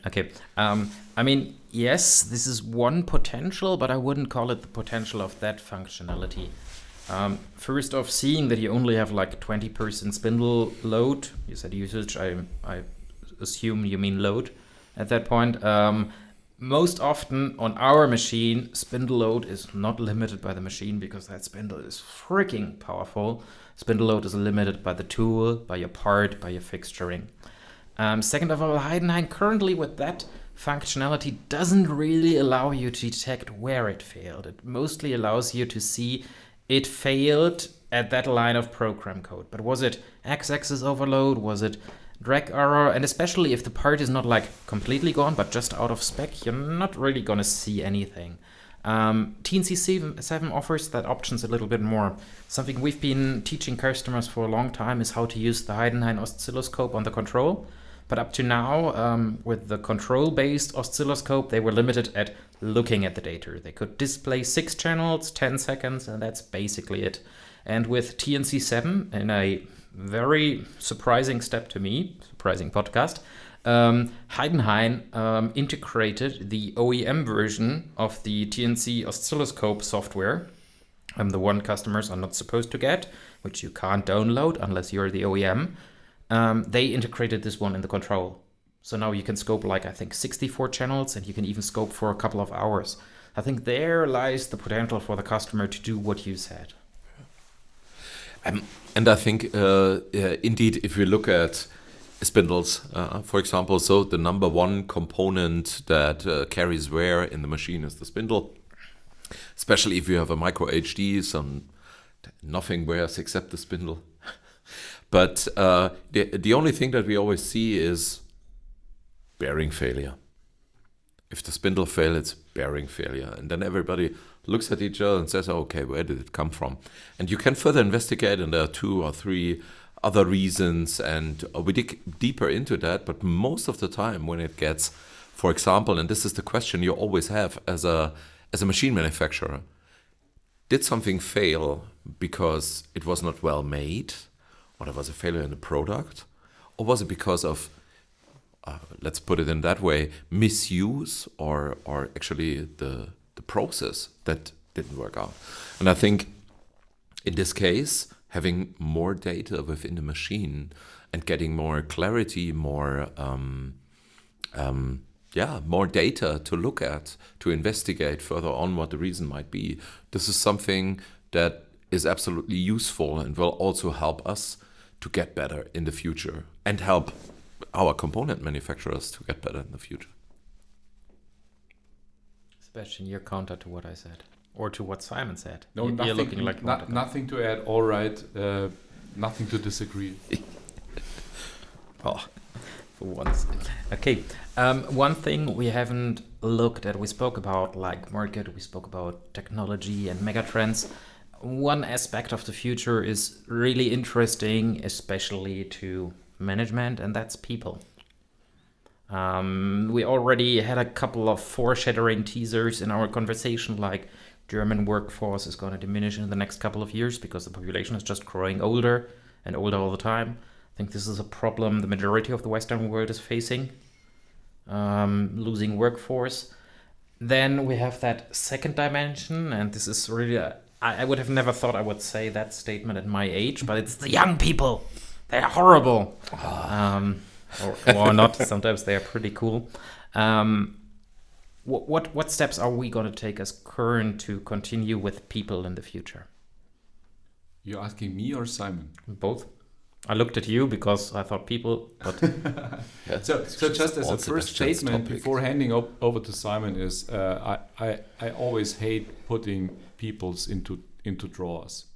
Okay. I mean, yes, this is one potential, but I wouldn't call it the potential of that functionality. First off, seeing that you only have like 20% spindle load, you said usage, I assume you mean load at that point. Most often on our machine, spindle load is not limited by the machine because that spindle is freaking powerful. Spindle load is limited by the tool, by your part, by your fixturing. Second of all, Heidenhain currently with that functionality doesn't really allow you to detect where it failed. It mostly allows you to see it failed at that line of program code. But was it x-axis overload? Was it drag error? And especially if the part is not like completely gone, but just out of spec, you're not really going to see anything. TNC 7 offers that options a little bit more. Something we've been teaching customers for a long time is how to use the Heidenhain oscilloscope on the control. But up to now, with the control-based oscilloscope, they were limited at looking at the data. They could display 6 channels, 10 seconds, and that's basically it. And with TNC 7, in a very surprising step to me, surprising podcast, Heidenhain integrated the OEM version of the TNC oscilloscope software, the one customers are not supposed to get, which you can't download unless you're the OEM. They integrated this one in the control. So now you can scope like, I think, 64 channels, and you can even scope for a couple of hours. I think there lies the potential for the customer to do what you said. And I think, indeed, if we look at spindles, for example, so the number one component that carries wear in the machine is the spindle. Especially if you have a micro HD, so nothing wears except the spindle. But the only thing that we always see is bearing failure. If the spindle fails, it's bearing failure. And then everybody looks at each other and says, okay, where did it come from? And you can further investigate, and there are 2 or 3 other reasons, and we dig deeper into that. But most of the time when it gets, for example, and this is the question you always have as a machine manufacturer, did something fail because it was not well made, or there was a failure in the product, or was it because of, let's put it in that way, misuse, or actually the process that didn't work out? And I think in this case, having more data within the machine and getting more clarity, more data to look at, to investigate further on what the reason might be. This is something that is absolutely useful and will also help us to get better in the future and help our component manufacturers to get better in the future. Sebastian, your counter to what I said, or to what Simon said. No, You're nothing, looking like nothing to add. All right, nothing to disagree. Oh, for once. Okay. One thing we haven't looked at, we spoke about like market, we spoke about technology and megatrends. One aspect of the future is really interesting, especially to management, and that's people. We already had a couple of foreshadowing teasers in our conversation, like German workforce is going to diminish in the next couple of years because the population is just growing older and older all the time. I think this is a problem the majority of the Western world is facing, losing workforce. Then we have that second dimension, and this is really, I would have never thought I would say that statement at my age, but it's the young people. They're horrible. Or not. Sometimes they are pretty cool. What steps are we going to take as Kern to continue with people in the future? You're asking me or Simon? Both. I looked at you because I thought people, but yeah. So just as a first statement before handing over to Simon is I always hate putting peoples into drawers.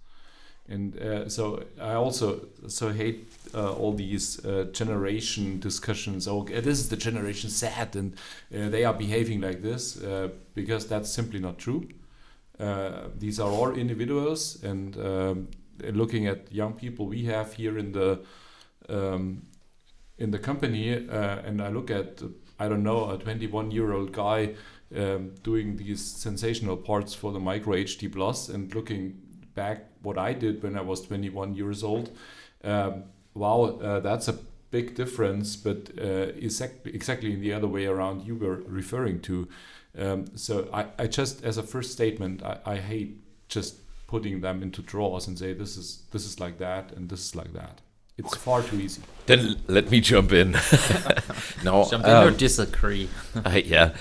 And so I also hate all these generation discussions. Oh, this is the generation Z, and they are behaving like this because that's simply not true. These are all individuals, and looking at young people we have here in the company, and I look at a 21-year-old guy doing these sensational parts for the Micro HD Plus, and looking back what I did when I was 21 years old. That's a big difference, but exactly in the other way around you were referring to. So I just, as a first statement, I hate just putting them into drawers and say this is like that and this is like that. It's far too easy. Then let me jump in. No, jump in or disagree? I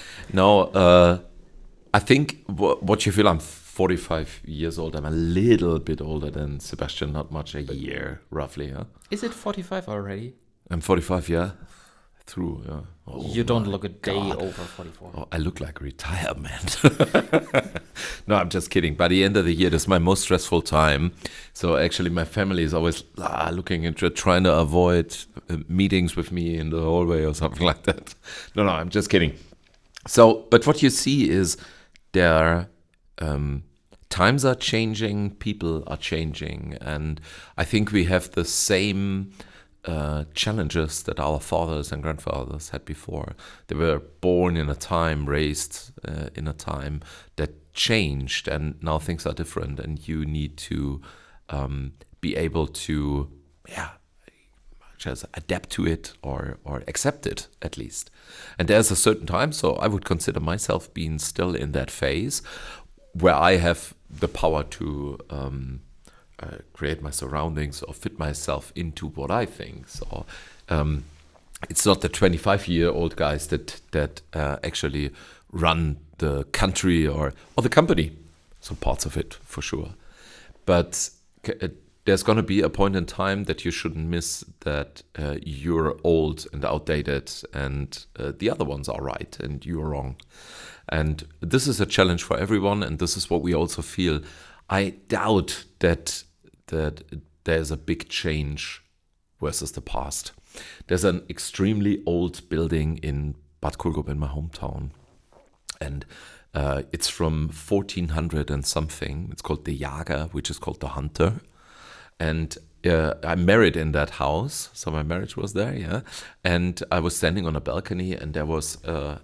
think what you feel, I'm 45 years old. I'm a little bit older than Sebastian, not much, a year roughly. Huh? Is it 45 already? I'm 45, yeah. through. Yeah. Oh, You don't my look a day God. over 44. Oh, I look like a retired man. No, I'm just kidding. By the end of the year, this is my most stressful time. So actually, my family is always looking into trying to avoid meetings with me in the hallway or something like that. No, I'm just kidding. So, but what you see is there times are changing, people are changing, and I think we have the same challenges that our fathers and grandfathers had before. They were born in a time, raised in a time that changed, and now things are different, and you need to be able to, just adapt to it or accept it at least. And there's a certain time, so I would consider myself being still in that phase where I have the power to create my surroundings or fit myself into what I think. So it's not the 25-year-old guys that actually run the country or the company. Some parts of it for sure, but there's going to be a point in time that you shouldn't miss that you're old and outdated, and the other ones are right and you're wrong. And this is a challenge for everyone, and this is what we also feel. I doubt that there's a big change versus the past. There's an extremely old building in Bad Kohlgrub in my hometown, and it's from 1400 and something. It's called the Jager, which is called the Hunter. And I'm married in that house, so my marriage was there, yeah. And I was standing on a balcony, and there was a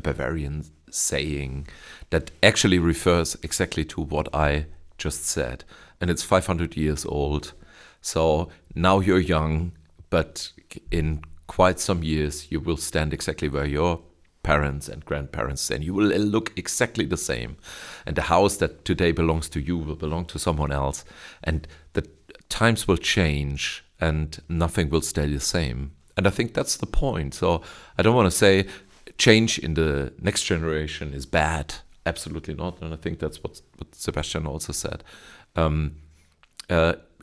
Bavarian saying that actually refers exactly to what I just said. And it's 500 years old. So now you're young, but in quite some years, you will stand exactly where your parents and grandparents stand. You will look exactly the same. And the house that today belongs to you will belong to someone else. And the times will change and nothing will stay the same. And I think that's the point. So I don't want to say change in the next generation is bad. Absolutely not. And I think that's what Sebastian also said.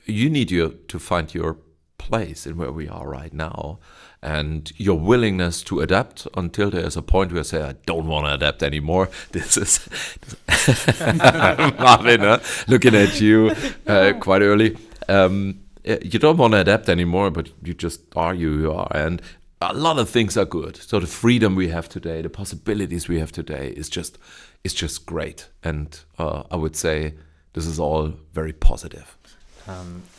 You need to find your place in where we are right now, and your willingness to adapt until there's a point where you say, I don't want to adapt anymore. This is Marvin, looking at you quite early. You don't want to adapt anymore, but you just are you are. And a lot of things are good. So the freedom we have today, the possibilities we have today is just great. And I would say this is all very positive.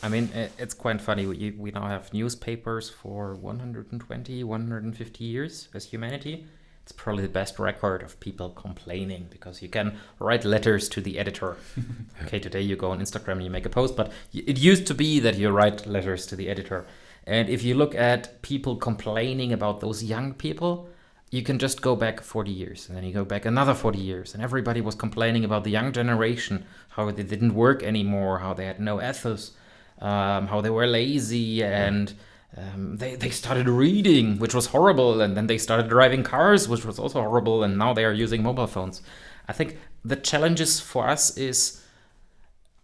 I mean, it's quite funny. We now have newspapers for 120, 150 years as humanity. It's probably the best record of people complaining, because you can write letters to the editor. Okay, today you go on Instagram and you make a post, but it used to be that you write letters to the editor. And if you look at people complaining about those young people, you can just go back 40 years, and then you go back another 40 years, and everybody was complaining about the young generation, how they didn't work anymore, how they had no ethos, how they were lazy, and they started reading, which was horrible, and then they started driving cars, which was also horrible, and now they are using mobile phones. I think the challenges for us is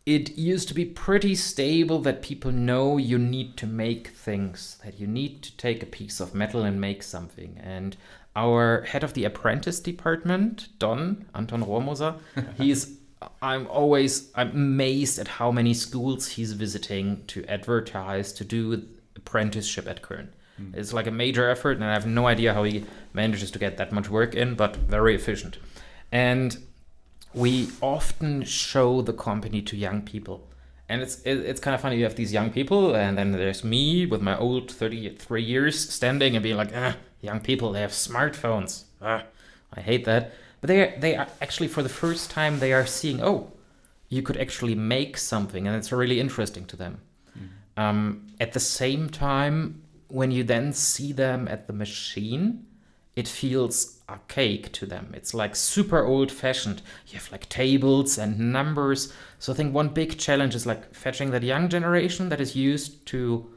it used to be pretty stable that people know you need to make things, that you need to take a piece of metal and make something. And our head of the apprentice department, Anton Romoser, I'm amazed at how many schools he's visiting to advertise, to do apprenticeship at Kern. It's like a major effort, and I have no idea how he manages to get that much work in, but very efficient. And we often show the company to young people. And it's kind of funny. You have these young people, and then there's me with my old 33 years standing and being like, young people, they have smartphones. I hate that. But they are actually, for the first time, they are seeing, you could actually make something, and it's really interesting to them. At the same time, when you then see them at the machine, it feels archaic to them. It's like super old-fashioned. You have like tables and numbers. So I think one big challenge is like fetching that young generation that is used to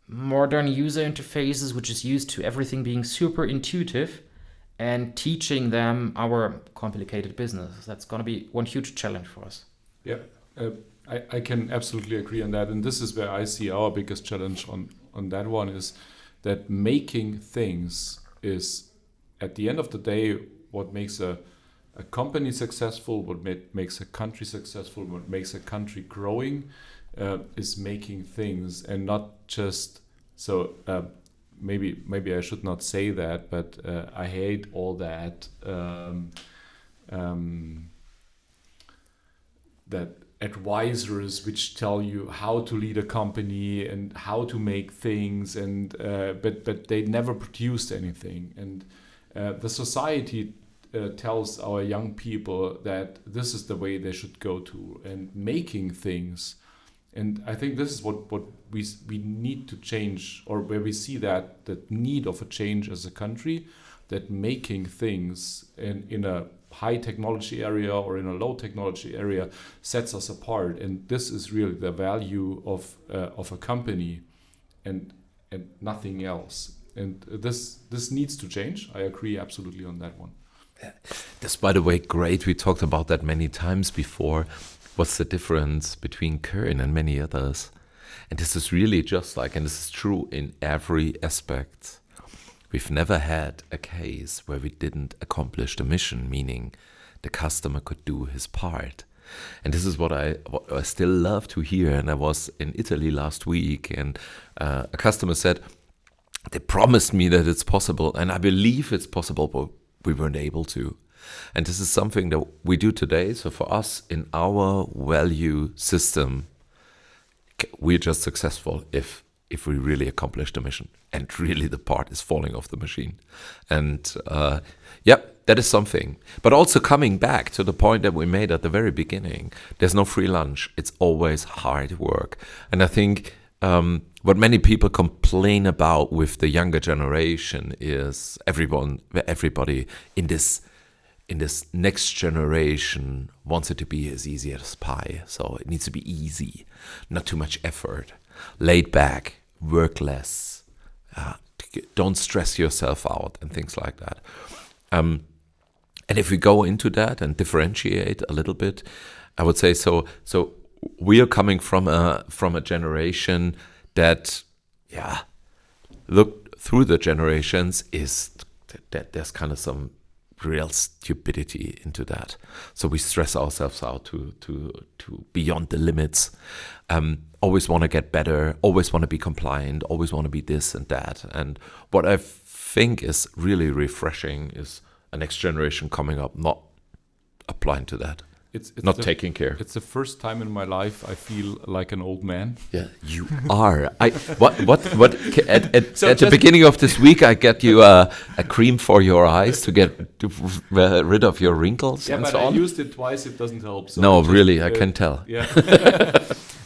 modern user interfaces, which is used to everything being super intuitive, and teaching them our complicated business. That's going to be one huge challenge for us. Yeah, I can absolutely agree on that. And this is where I see our biggest challenge on that one is that making things is, at the end of the day, what makes a company successful, what makes a country successful, what makes a country growing, is making things, and not just so. Maybe I should not say that, but I hate all that that advisors which tell you how to lead a company and how to make things, and but they never produced anything. And the society tells our young people that this is the way they should go to, and making things. And I think this is what we need to change, or where we see that need of a change as a country, that making things in a high technology area or in a low technology area sets us apart. And this is really the value of a company, and nothing else. And this needs to change. I agree absolutely on that one. That's, by the way, great. We talked about that many times before. What's the difference between Kern and many others? And this is really just like, and this is true in every aspect. We've never had a case where we didn't accomplish the mission, meaning the customer could do his part. And this is what I still love to hear. And I was in Italy last week, and a customer said, they promised me that it's possible, and I believe it's possible, but we weren't able to. And this is something that we do today. So for us, in our value system, we're just successful if we really accomplish the mission, and really the part is falling off the machine. And that is something. But also coming back to the point that we made at the very beginning, there's no free lunch. It's always hard work. And I think what many people complain about with the younger generation is everybody in this next generation wants it to be as easy as pie. So it needs to be easy, not too much effort, laid back, work less, don't stress yourself out, and things like that. And if we go into that and differentiate a little bit, I would say so we are coming from a generation that, look through the generations, is that there's kind of some real stupidity into that. So we stress ourselves out to beyond the limits. Always want to get better, always want to be compliant, always want to be this and that. And what I think is really refreshing is a next generation coming up not applying to that. It's not taking care. It's the first time in my life I feel like an old man. Yeah, you are. At the beginning of this week, I get you a cream for your eyes to get rid of your wrinkles and so on. I used it twice. It doesn't help. So no, really, I can tell. Yeah.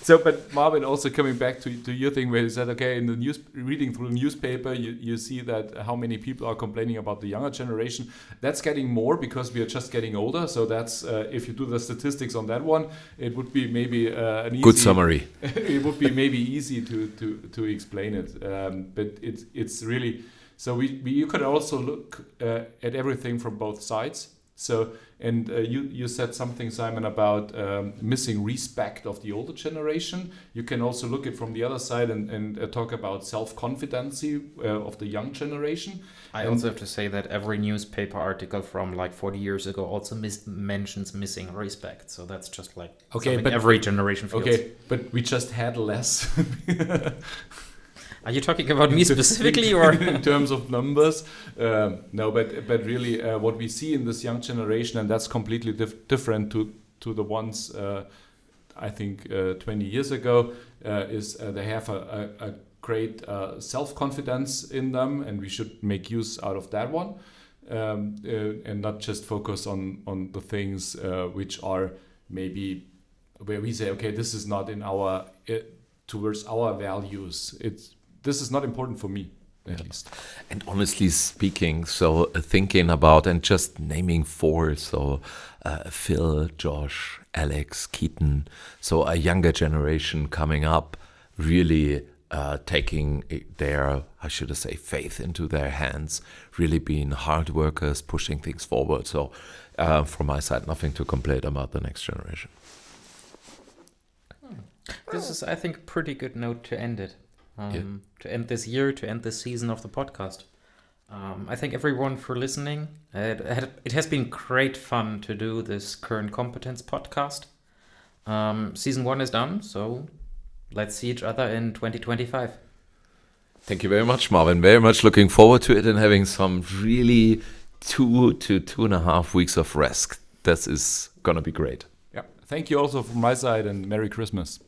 So, but Marvin, also coming back to your thing where you said, okay, in the reading through the newspaper, you see that how many people are complaining about the younger generation. That's getting more because we are just getting older. So that's if you do the statistics on that one, it would be maybe an easy, good summary. It would be maybe easy to explain it, but it's really so. You could also look at everything from both sides. So, and you said something, Simon, about missing respect of the older generation. You can also look at from the other side and talk about self-confidence of the young generation. I also have to say that every newspaper article from like 40 years ago also mentions missing respect. So that's just like something every generation feels. Okay, but we just had less. Are you talking about me specifically, or in terms of numbers? No, but really, what we see in this young generation, and that's completely different to the ones I think 20 years ago, is they have a great self-confidence in them, and we should make use out of that one, and not just focus on the things which are maybe where we say, okay, this is not in our towards our values. This is not important for me, at least. And honestly speaking, so thinking about and just naming four, so Phil, Josh, Alex, Keaton, so a younger generation coming up, really taking their, how should I say, faith into their hands, really being hard workers, pushing things forward. So from my side, nothing to complain about the next generation. This is, I think, a pretty good note to end it. to end this year, to end this season of the podcast. I thank everyone for listening. It has been great fun to do this Kern Competence Podcast. Season 1 is done, so let's see each other in 2025. Thank you very much, Marvin. Very much looking forward to it and having some really 2 to 2.5 weeks of rest. That is going to be great. Yeah. Thank you also from my side, and Merry Christmas.